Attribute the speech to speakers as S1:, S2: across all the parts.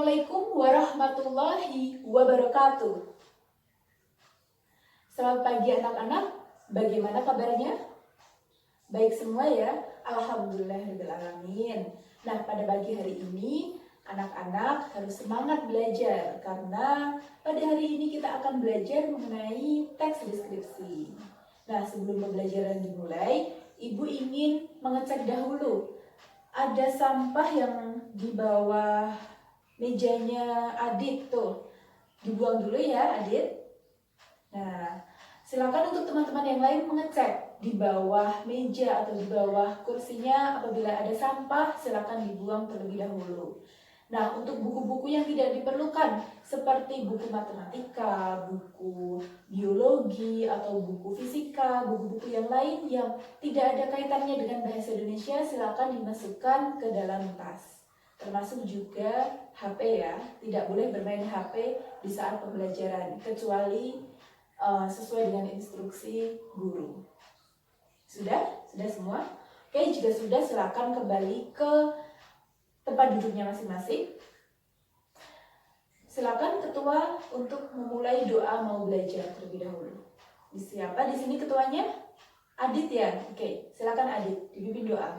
S1: Assalamualaikum warahmatullahi wabarakatuh. Selamat pagi anak-anak, bagaimana kabarnya? Baik semua ya, alhamdulillahirrahmanirrahim. Nah, pada pagi hari ini anak-anak harus semangat belajar karena pada hari ini kita akan belajar mengenai teks deskripsi. Nah, sebelum pembelajaran dimulai, Ibu ingin mengecek dahulu ada sampah yang di bawah mejanya Adit tuh. Dibuang dulu ya Adit. Nah, silakan untuk teman-teman yang lain mengecek di bawah meja atau di bawah kursinya apabila ada sampah silakan dibuang terlebih dahulu. Nah, untuk buku-buku yang tidak diperlukan seperti buku matematika, buku biologi, atau buku fisika, buku-buku yang lain yang tidak ada kaitannya dengan bahasa Indonesia silakan dimasukkan ke dalam tas. Termasuk juga HP ya, tidak boleh bermain HP di saat pembelajaran kecuali sesuai dengan instruksi guru. Sudah? Sudah semua? Oke, jika sudah silakan kembali ke tempat duduknya masing-masing. Silakan ketua untuk memulai doa mau belajar terlebih dahulu. Siapa di sini ketuanya? Adit ya? Oke, silakan Adit dipimpin doa.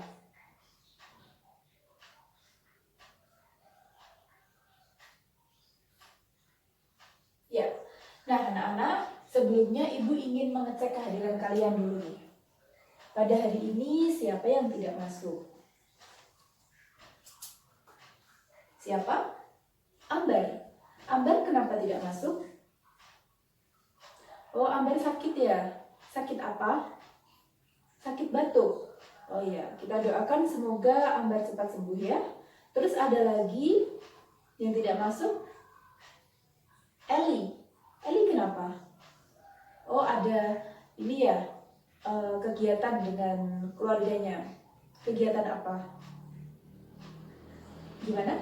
S1: Ya. Nah, anak-anak, sebelumnya Ibu ingin mengecek kehadiran kalian dulu nih. Pada hari ini siapa yang tidak masuk? Siapa? Ambar. Ambar kenapa tidak masuk? Oh, Ambar sakit ya? Sakit apa? Sakit batuk. Oh iya, kita doakan semoga Ambar cepat sembuh ya. Terus ada lagi yang tidak masuk? Eli. Eli kenapa? Oh, ada ini ya, kegiatan dengan keluarganya. Kegiatan apa? Gimana?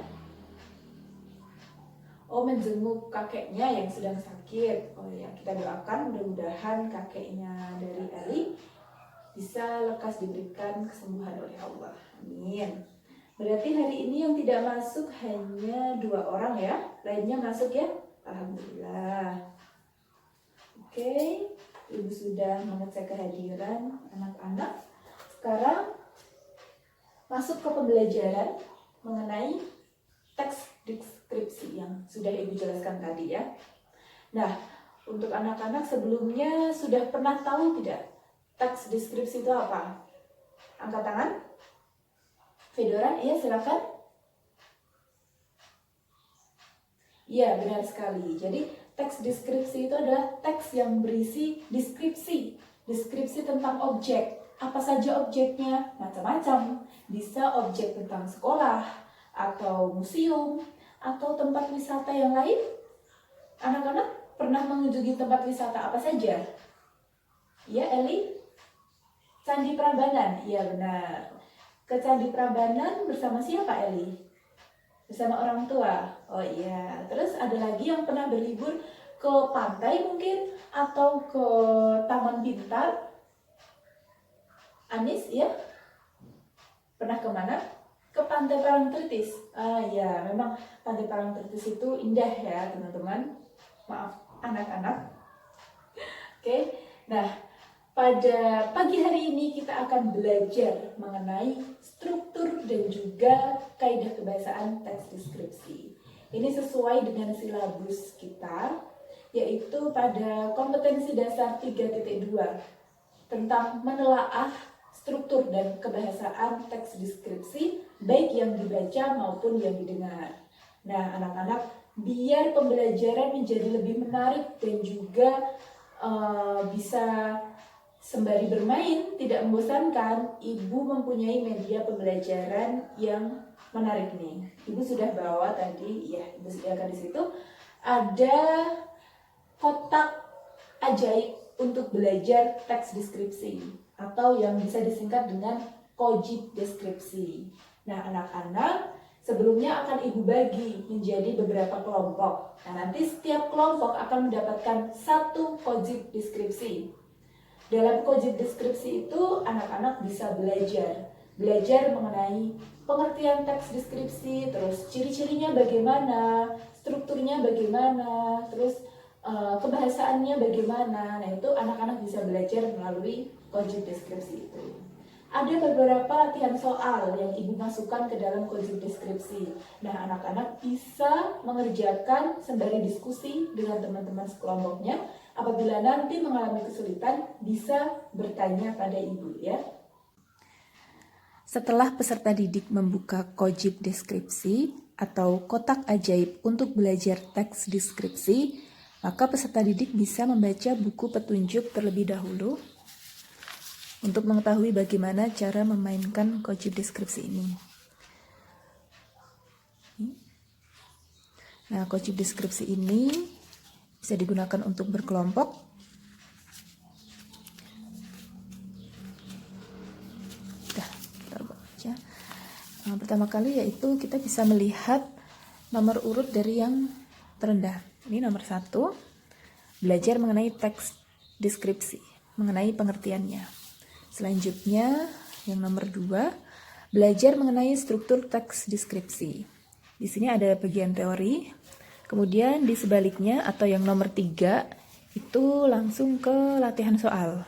S1: Oh, menjenguk kakeknya yang sedang sakit. Oh ya, kita doakan mudah-mudahan kakeknya dari Eli bisa lekas diberikan kesembuhan oleh Allah. Amin. Berarti hari ini yang tidak masuk hanya 2 orang ya. Lainnya masuk ya? Alhamdulillah. Oke, Ibu sudah mengecek kehadiran anak-anak. Sekarang masuk ke pembelajaran mengenai teks deskripsi yang sudah Ibu jelaskan tadi ya. Nah, untuk anak-anak sebelumnya sudah pernah tahu tidak teks deskripsi itu apa? Angkat tangan. Fedora, iya silakan. Iya, benar sekali. Jadi teks deskripsi itu adalah teks yang berisi deskripsi. Deskripsi tentang objek. Apa saja objeknya? Macam-macam. Bisa objek tentang sekolah, atau museum, atau tempat wisata yang lain. Anak-anak pernah mengunjungi tempat wisata apa saja? Ya, Eli? Candi Prambanan. Iya, benar. Ke Candi Prambanan bersama siapa, Eli? Bersama orang tua. Oh iya. Terus ada lagi yang pernah berlibur ke pantai mungkin atau ke Taman Pintar? Anis ya? Pernah kemana? Ke Pantai Parangtritis. Ah iya, memang Pantai Parangtritis itu indah ya teman-teman. Maaf anak-anak. Oke. Nah, pada pagi hari ini kita akan belajar mengenai struktur dan juga kaidah kebahasaan teks deskripsi. Ini sesuai dengan silabus kita, yaitu pada kompetensi dasar 3.2 tentang menelaah struktur dan kebahasaan teks deskripsi, baik yang dibaca maupun yang didengar. Nah, anak-anak, biar pembelajaran menjadi lebih menarik dan juga bisa sembari bermain, tidak membosankan, Ibu mempunyai media pembelajaran yang menarik nih. Ibu sudah bawa tadi, ya Ibu sediakan di situ. Ada kotak ajaib untuk belajar teks deskripsi atau yang bisa disingkat dengan kojib deskripsi. Nah, anak-anak, sebelumnya akan Ibu bagi menjadi beberapa kelompok. Nah, nanti setiap kelompok akan mendapatkan 1 kojib deskripsi. Dalam kojib deskripsi itu anak-anak bisa belajar belajar mengenai pengertian teks deskripsi, terus ciri-cirinya bagaimana, strukturnya bagaimana, terus kebahasaannya bagaimana. Nah, itu anak-anak bisa belajar melalui kojib deskripsi itu. Ada beberapa latihan soal yang ibu masukkan ke dalam kojib deskripsi. Nah, anak-anak bisa mengerjakan sembari diskusi dengan teman-teman sekelompoknya. Apabila nanti mengalami kesulitan, bisa bertanya pada ibu ya. Setelah peserta didik membuka kojib deskripsi atau kotak ajaib untuk belajar teks deskripsi, maka peserta didik bisa membaca buku petunjuk terlebih dahulu untuk mengetahui bagaimana cara memainkan kojib deskripsi ini. Nah, kojib deskripsi ini bisa digunakan untuk berkelompok. Kita baca. Pertama kali yaitu kita bisa melihat nomor urut dari yang terendah. Ini nomor 1, belajar mengenai teks deskripsi, mengenai pengertiannya. Selanjutnya, yang nomor 2, belajar mengenai struktur teks deskripsi. Di sini ada bagian teori. Kemudian di sebaliknya atau yang nomor 3 itu langsung ke latihan soal.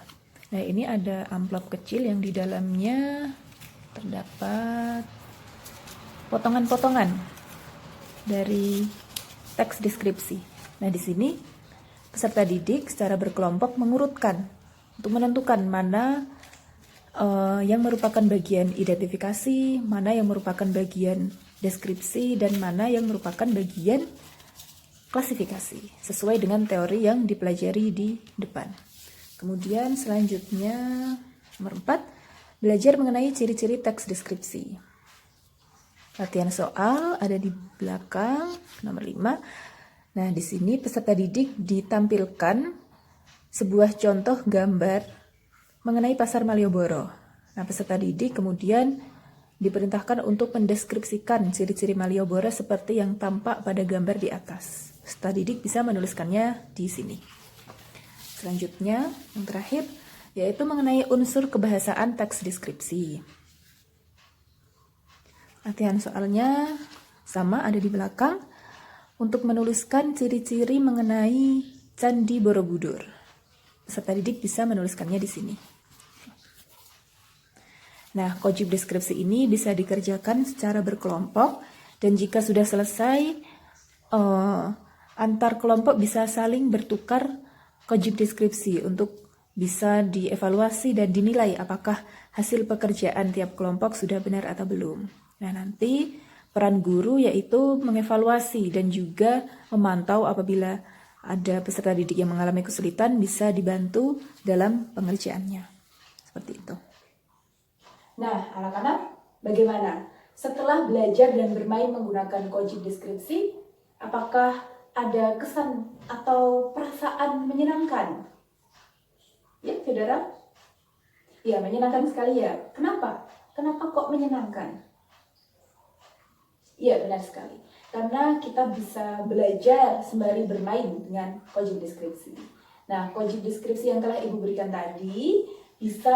S1: Nah, ini ada amplop kecil yang di dalamnya terdapat potongan-potongan dari teks deskripsi. Nah, di sini peserta didik secara berkelompok mengurutkan untuk menentukan mana yang merupakan bagian identifikasi, mana yang merupakan bagian deskripsi, dan mana yang merupakan bagian klasifikasi, sesuai dengan teori yang dipelajari di depan. Kemudian selanjutnya, nomor 4, belajar mengenai ciri-ciri teks deskripsi. Latihan soal ada di belakang, nomor 5. Nah, di sini peserta didik ditampilkan sebuah contoh gambar mengenai pasar Malioboro. Nah, peserta didik kemudian diperintahkan untuk mendeskripsikan ciri-ciri Malioboro seperti yang tampak pada gambar di atas. Peserta didik bisa menuliskannya di sini. Selanjutnya, yang terakhir, yaitu mengenai unsur kebahasaan teks deskripsi. Latihan soalnya sama ada di belakang untuk menuliskan ciri-ciri mengenai Candi Borobudur. Peserta didik bisa menuliskannya di sini. Nah, kojib deskripsi ini bisa dikerjakan secara berkelompok, dan jika sudah selesai, antar kelompok bisa saling bertukar kojib deskripsi untuk bisa dievaluasi dan dinilai apakah hasil pekerjaan tiap kelompok sudah benar atau belum. Nah, nanti peran guru yaitu mengevaluasi dan juga memantau apabila ada peserta didik yang mengalami kesulitan bisa dibantu dalam pengerjaannya. Seperti itu. Nah, anak-anak, bagaimana? Setelah belajar dan bermain menggunakan kojib deskripsi, apakah ada kesan atau perasaan menyenangkan? Ya, saudara? Ya, menyenangkan sekali ya. Kenapa? Kenapa kok menyenangkan? Ya, benar sekali. Karena kita bisa belajar sembari bermain dengan kojib deskripsi. Nah, kojib deskripsi yang telah Ibu berikan tadi bisa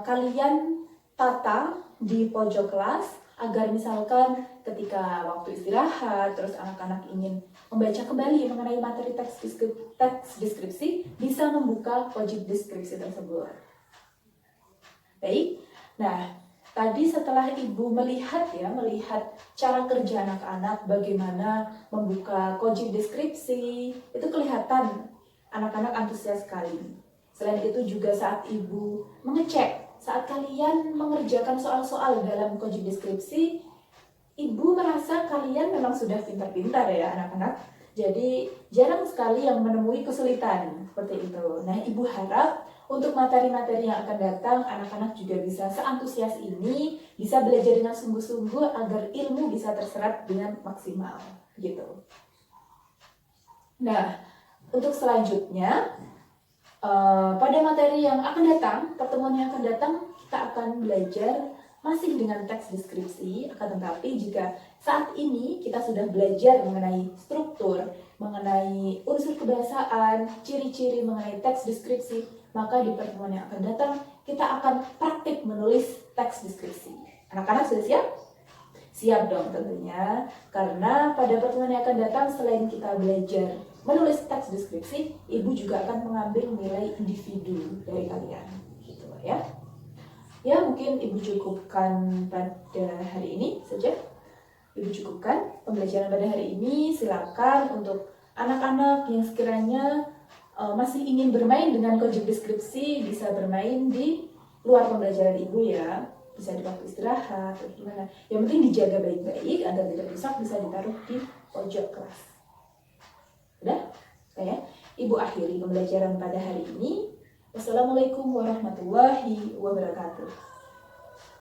S1: kalian tata di pojok kelas agar misalkan ketika waktu istirahat terus anak-anak ingin membaca kembali mengenai materi teks deskripsi bisa membuka kojib deskripsi tersebut. Baik, nah tadi setelah Ibu melihat cara kerja anak-anak bagaimana membuka kojib deskripsi, itu kelihatan anak-anak antusias sekali. Selain itu juga saat Ibu mengecek, saat kalian mengerjakan soal-soal dalam kojib deskripsi, Ibu merasa kalian memang sudah pintar-pintar ya anak-anak. Jadi jarang sekali yang menemui kesulitan seperti itu. Nah, Ibu harap untuk materi-materi yang akan datang, anak-anak juga bisa seantusias ini, bisa belajar dengan sungguh-sungguh agar ilmu bisa terserap dengan maksimal, gitu. Nah, untuk selanjutnya, pada materi yang akan datang, pertemuan yang akan datang, kita akan belajar masih dengan teks deskripsi, akan tetapi jika saat ini kita sudah belajar mengenai struktur, mengenai unsur kebahasaan, ciri-ciri mengenai teks deskripsi, maka di pertemuan yang akan datang kita akan praktik menulis teks deskripsi. Anak-anak sudah siap? Siap dong tentunya, karena pada pertemuan yang akan datang selain kita belajar menulis teks deskripsi, Ibu juga akan mengambil nilai individu dari kalian, gitu ya. Ya, mungkin Ibu cukupkan pada hari ini saja. Ibu cukupkan pembelajaran pada hari ini. Silakan untuk anak-anak yang sekiranya masih ingin bermain dengan konsep deskripsi, bisa bermain di luar pembelajaran Ibu ya. Bisa di waktu istirahat atau gimana. Yang penting dijaga baik-baik agar tidak rusak, bisa ditaruh di pojok kelas. Udah? Ya? Ibu akhiri pembelajaran pada hari ini. Wassalamualaikum warahmatullahi wabarakatuh.